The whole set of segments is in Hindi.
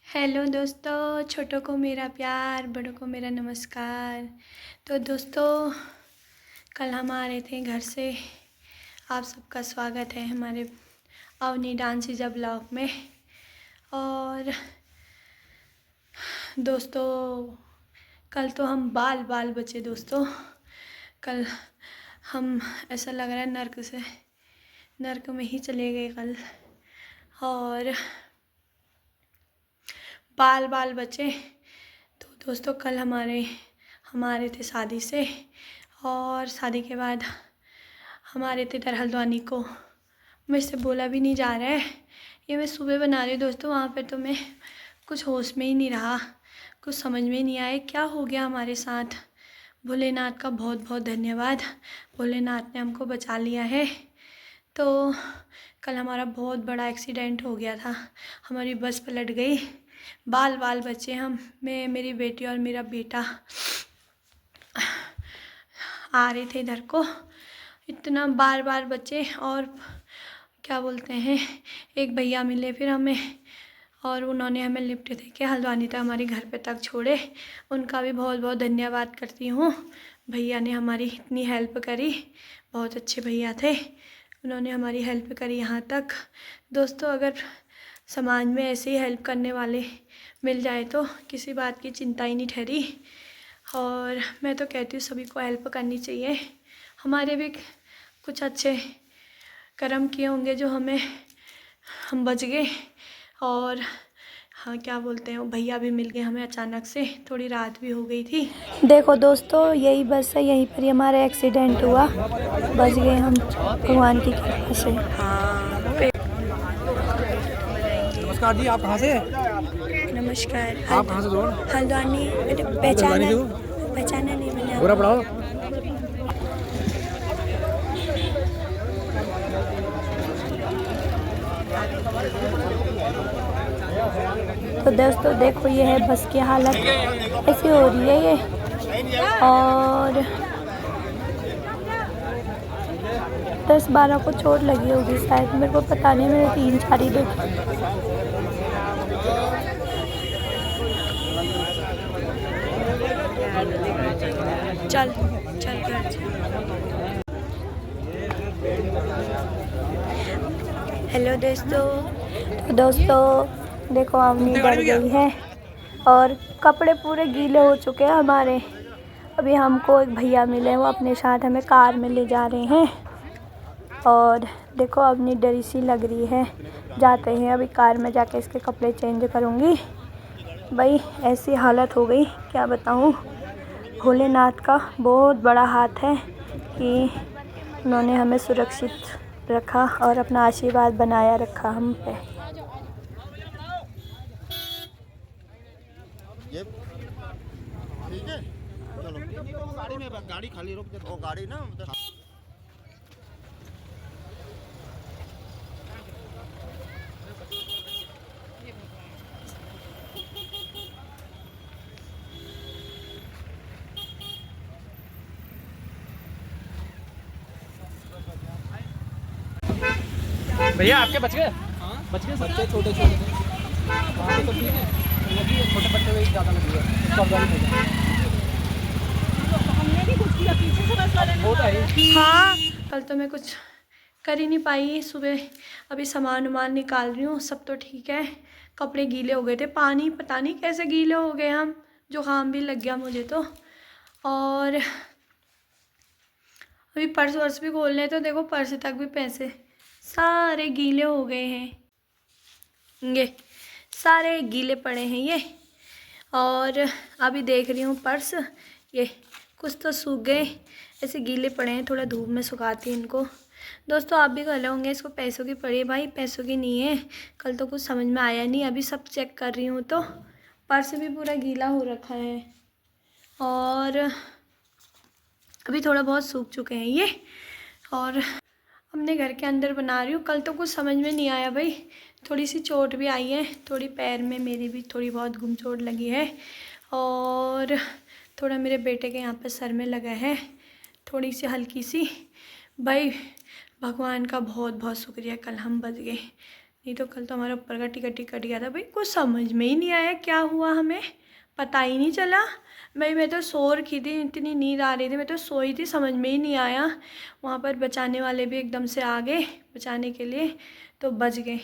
हेलो दोस्तों, छोटों को मेरा प्यार, बड़ों को मेरा नमस्कार। तो दोस्तों, कल हम आ रहे थे घर से। आप सबका स्वागत है हमारे अवनी डांसीजा ब्लॉग में। और दोस्तों, कल तो हम बाल बाल बचे दोस्तों। कल हम ऐसा लग रहा है नर्क में ही चले गए कल। और बाल बाल बचे। तो दोस्तों, कल हमारे थे शादी से, और शादी के बाद हमारे थे हल्द्वानी को। मुझसे बोला भी नहीं जा रहा है, ये मैं सुबह बना रही हूँ दोस्तों। वहाँ पे तो मैं कुछ होश में ही नहीं रहा, कुछ समझ में नहीं आया क्या हो गया हमारे साथ। भोलेनाथ का बहुत बहुत धन्यवाद, भोलेनाथ ने हमको बचा लिया है। तो कल हमारा बहुत बड़ा एक्सीडेंट हो गया था, हमारी बस पलट गई। बाल बाल बचे मैं, मेरी बेटी और मेरा बेटा आ रहे थे इधर को। इतना बार बार बचे। और क्या बोलते हैं, एक भैया मिले फिर हमें, और उन्होंने हमें लिफ्ट दे के हल्द्वानी तक हमारे घर पे तक छोड़े। उनका भी बहुत बहुत धन्यवाद करती हूँ। भैया ने हमारी इतनी हेल्प करी, बहुत अच्छे भैया थे, उन्होंने हमारी हेल्प करी यहाँ तक। दोस्तों, अगर समाज में ऐसे ही हेल्प करने वाले मिल जाए तो किसी बात की चिंता ही नहीं ठहरी। और मैं तो कहती हूँ सभी को हेल्प करनी चाहिए। हमारे भी कुछ अच्छे कर्म किए होंगे जो हम बच गए। और हाँ, क्या बोलते हैं, वो भैया भी मिल गए हमें अचानक से, थोड़ी रात भी हो गई थी। देखो दोस्तों, यही बस है, यहीं पर ही हमारा एक्सीडेंट हुआ, बच गए हम भगवान की कृपा से। हाँ, नमस्कार जी, आप कहाँ से? नमस्कार। आप कहाँ से? हल्द्वानी। पहचाना नहीं मैंने। पूरा पढ़ाओ। तो दोस्तों देखो, ये है बस की हालत, ऐसी हो रही है ये। और 10-12 को चोट लगी होगी शायद, मेरे को पता नहीं, मैंने 3-4 ही देखी। चल घर चल। हेलो दोस्तों, देखो अवनी डर गई है और कपड़े पूरे गीले हो चुके हैं हमारे। अभी हमको एक भैया मिले, वो अपने साथ हमें कार में ले जा रहे हैं। और देखो अवनी डरी सी लग रही है। जाते हैं अभी कार में, जाके इसके कपड़े चेंज करूँगी। भाई ऐसी हालत हो गई, क्या बताऊँ। भोलेनाथ का बहुत बड़ा हाथ है कि उन्होंने हमें सुरक्षित रखा और अपना आशीर्वाद बनाया रखा हम पे। ये ठीक है, चलो गाड़ी में, गाड़ी खाली रोक दे। वो गाड़ी ना भैया आपके बच गए? बच गए, बच्चे छोटे छोटे थे वहाँ पे, तो ठीक है। लगी है, छोटे बच्चे में ज़्यादा लगी है, उसको अब गाड़ी हो जाए। हमने भी कुछ किया पीछे से बस वाले ने। हाँ, कल तो मैं कुछ कर ही नहीं पाई। सुबह अभी सामान वामान निकाल रही हूँ, सब तो ठीक है। कपड़े गीले हो गए थे, पानी पता नहीं कैसे गीले हो गए हम, जुकाम भी लग गया मुझे तो। और अभी पर्स वर्स भी खोलने, तो देखो पर्स तक भी पैसे सारे गीले हो गए हैं, ये सारे गीले पड़े हैं ये। और अभी देख रही हूँ पर्स, ये कुछ तो सूख गए, ऐसे गीले पड़े हैं। थोड़ा धूप में सुखाती इनको। दोस्तों, आप भी कर होंगे, इसको पैसों की पड़ी है। भाई पैसों की नहीं है, कल तो कुछ समझ में आया नहीं। अभी सब चेक कर रही हूँ तो पर्स भी पूरा गीला हो रखा है, और अभी थोड़ा बहुत सूख चुके हैं ये। और अपने घर के अंदर बना रही हूँ। कल तो कुछ समझ में नहीं आया भाई, थोड़ी सी चोट भी आई है, थोड़ी पैर में मेरी भी थोड़ी बहुत गुमचोट लगी है। और थोड़ा मेरे बेटे के यहाँ पे सर में लगा है, थोड़ी सी हल्की सी। भाई भगवान का बहुत बहुत शुक्रिया, कल हम बच गए, नहीं तो कल तो हमारा ऊपर का टिकट कट गया था भाई। कुछ समझ में ही नहीं आया क्या हुआ, हमें पता ही नहीं चला। मैं तो सो रखी थी, इतनी नींद आ रही थी, मैं तो सोई थी, समझ में ही नहीं आया। वहाँ पर बचाने वाले भी एकदम से आ गए बचाने के लिए, तो बच गए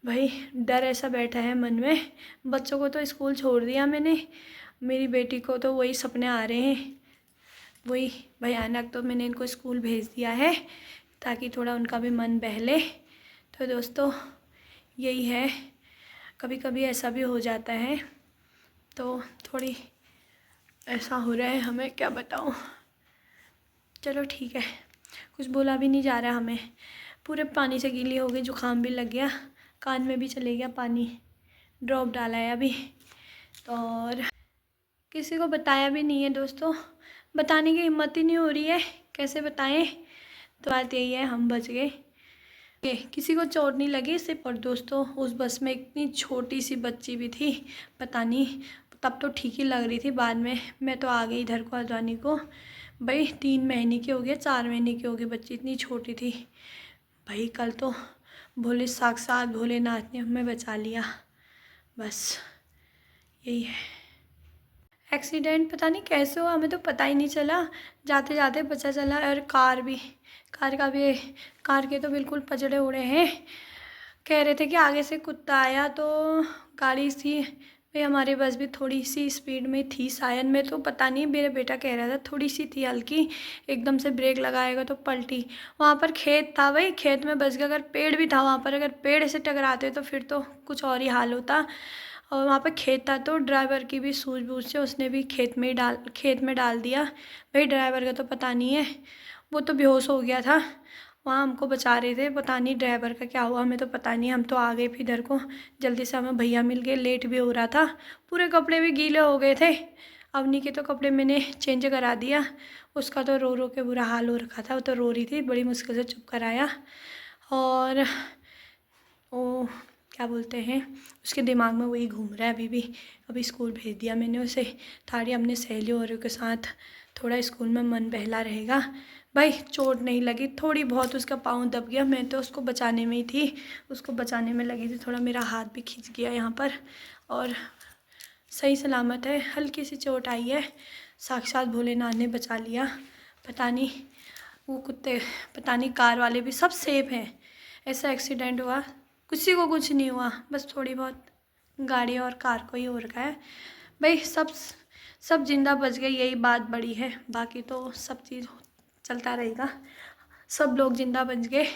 भाई। डर ऐसा बैठा है मन में। बच्चों को तो स्कूल छोड़ दिया मैंने, मेरी बेटी को तो वही सपने आ रहे हैं, वही भयानक। तो मैंने इनको स्कूल भेज दिया है ताकि थोड़ा उनका भी मन बहले। तो दोस्तों यही है, कभी कभी ऐसा भी हो जाता है, तो थोड़ी ऐसा हो रहा है, हमें क्या बताऊँ। चलो ठीक है, कुछ बोला भी नहीं जा रहा हमें। पूरे पानी से गीली हो गई, जुकाम भी लग गया, कान में भी चले गया पानी, ड्रॉप डाला है अभी। तो और किसी को बताया भी नहीं है दोस्तों, बताने की हिम्मत ही नहीं हो रही है, कैसे बताएं। तो बात यही है, हम बच गए, किसी को चोट नहीं लगी सिर्फ। और दोस्तों उस बस में इतनी छोटी सी बच्ची भी थी, पता नहीं, तब तो ठीक ही लग रही थी, बाद में मैं तो आ गई इधर को हल्द्वानी को भाई। 3 महीने की हो गई, 4 महीने की हो गई बच्ची, इतनी छोटी थी भाई। कल तो भोले साक्षात भोलेनाथ ने हमें बचा लिया, बस यही है। एक्सीडेंट पता नहीं कैसे हुआ, हमें तो पता ही नहीं चला, जाते जाते पता चला। और कार के तो बिल्कुल पजड़े उड़े हैं। कह रहे थे कि आगे से कुत्ता आया तो गाड़ी थी भाई, हमारी बस भी थोड़ी सी स्पीड में थी शायद, में तो पता नहीं, मेरा बेटा कह रहा था थोड़ी सी थी हल्की, एकदम से ब्रेक लगाएगा तो पलटी। वहाँ पर खेत था भाई, खेत में बच गया। अगर पेड़ भी था वहाँ पर, अगर पेड़ से टकराते तो फिर तो कुछ और ही हाल होता। और वहाँ पर खेत था तो ड्राइवर की भी सूझबूझ से उसने भी खेत में डाल दिया भाई। ड्राइवर का तो पता नहीं है, वो तो बेहोश हो गया था। वहाँ हमको बचा रहे थे, पता नहीं ड्राइवर का क्या हुआ, हमें तो पता नहीं। हम तो आ गए फिर इधर को जल्दी से, हमें भैया मिल गए, लेट भी हो रहा था, पूरे कपड़े भी गीले हो गए थे। अवनी के तो कपड़े मैंने चेंज करा दिया, उसका तो रो रो के बुरा हाल हो रखा था, वो तो रो रही थी, बड़ी मुश्किल से चुप कराया। और वो क्या बोलते हैं, उसके दिमाग में वही घूम रहा है अभी भी। अभी स्कूल भेज दिया मैंने उसे, थाड़ी अपने सहेलियों और के साथ थोड़ा स्कूल में मन बहला रहेगा भाई। चोट नहीं लगी, थोड़ी बहुत उसका पाँव दब गया, मैं तो उसको बचाने में ही थी, उसको बचाने में लगी थी, थोड़ा मेरा हाथ भी खींच गया यहाँ पर, और सही सलामत है। हल्की सी चोट आई है, साक्षात भोलेनाथ ने बचा लिया। पता नहीं वो कुत्ते, पता नहीं कार वाले भी सब सेफ हैं। ऐसा एक्सीडेंट हुआ, किसी को कुछ नहीं हुआ, बस थोड़ी बहुत गाड़ी और कार को ही हो रखा है भाई। सब जिंदा बच गए, यही बात बड़ी है, बाकी तो सब चीज़ चलता रहेगा। सब लोग जिंदा बच गए,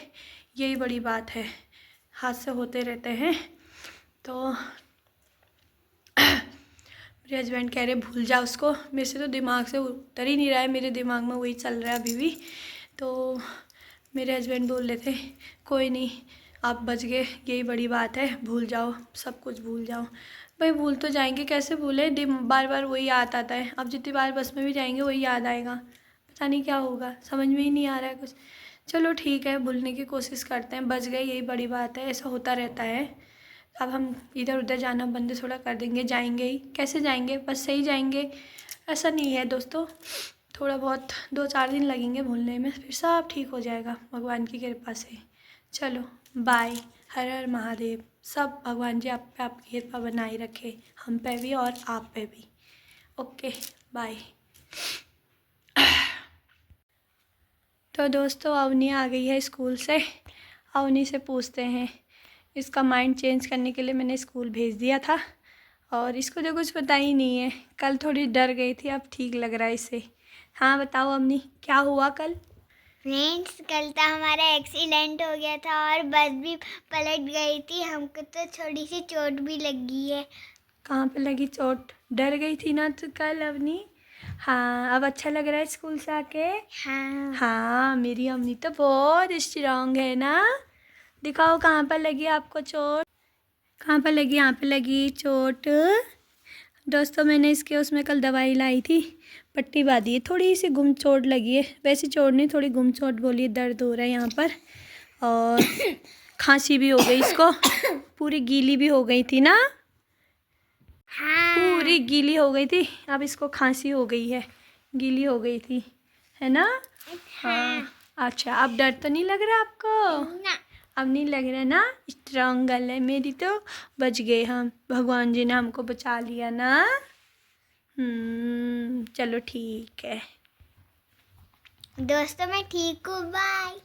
यही बड़ी बात है, हादसे होते रहते हैं। तो मेरे हस्बैंड कह रहे भूल जा उसको, मेरे से तो दिमाग से उतर ही नहीं रहा है, मेरे दिमाग में वही चल रहा है अभी भी। तो मेरे हस्बैंड बोल रहे थे कोई नहीं, आप बच गए, यही बड़ी बात है, भूल जाओ, सब कुछ भूल जाओ। भाई भूल तो जाएंगे, कैसे भूले, बार बार वही याद आता है। अब जितनी बार बस में भी जाएंगे वही याद आएगा, पता नहीं क्या होगा, समझ में ही नहीं आ रहा है कुछ। चलो ठीक है, भूलने की कोशिश करते हैं, बच गए यही बड़ी बात है, ऐसा होता रहता है। अब हम इधर उधर जाना बंद थोड़ा कर देंगे, जाएंगे ही, कैसे जाएंगे, बस से ही जाएंगे, ऐसा नहीं है दोस्तों। थोड़ा बहुत 2-4 दिन लगेंगे भूलने में, फिर सब ठीक हो जाएगा भगवान की कृपा से। चलो बाय, हर हर महादेव। सब भगवान जी आप पे आपकी कृपा बनाए रखे, हम पे भी और आप पे भी। Okay bye. तो दोस्तों अवनी आ गई है स्कूल से, अवनी से पूछते हैं। इसका माइंड चेंज करने के लिए मैंने स्कूल भेज दिया था, और इसको तो कुछ पता ही नहीं है। कल थोड़ी डर गई थी, अब ठीक लग रहा है इसे। हाँ बताओ अवनी, क्या हुआ कल? फ्रेंड्स कल तो हमारा एक्सीडेंट हो गया था और बस भी पलट गई थी, हमको तो थोड़ी सी चोट भी लगी है। कहाँ पे लगी चोट? डर गई थी ना तो कल अवनी। हाँ अब अच्छा लग रहा है स्कूल से आके? हाँ हाँ मेरी अम्मी तो बहुत स्ट्रांग है ना। दिखाओ कहाँ पर लगी आपको चोट, कहाँ पर लगी? यहाँ पे लगी चोट। दोस्तों मैंने इसके उसमें कल दवाई लाई थी, पट्टी बांधी है, थोड़ी सी गुम चोट लगी है, वैसी चोट नहीं, थोड़ी गुम चोट बोलिए, दर्द हो रहा है यहाँ पर, और खांसी भी हो गई इसको, पूरी गीली भी हो गई थी ना, हाँ पूरी गीली हो गई थी, अब इसको खांसी हो गई है, गीली हो गई थी, है ना? हाँ अच्छा, अब डर तो नहीं लग रहा आपको? ना अब नहीं लग रहा ना, स्ट्रांग गर्ल है मेरी तो। बच गए हम, भगवान जी ने हमको बचा लिया ना। चलो ठीक है दोस्तों मैं ठीक हूँ, बाय।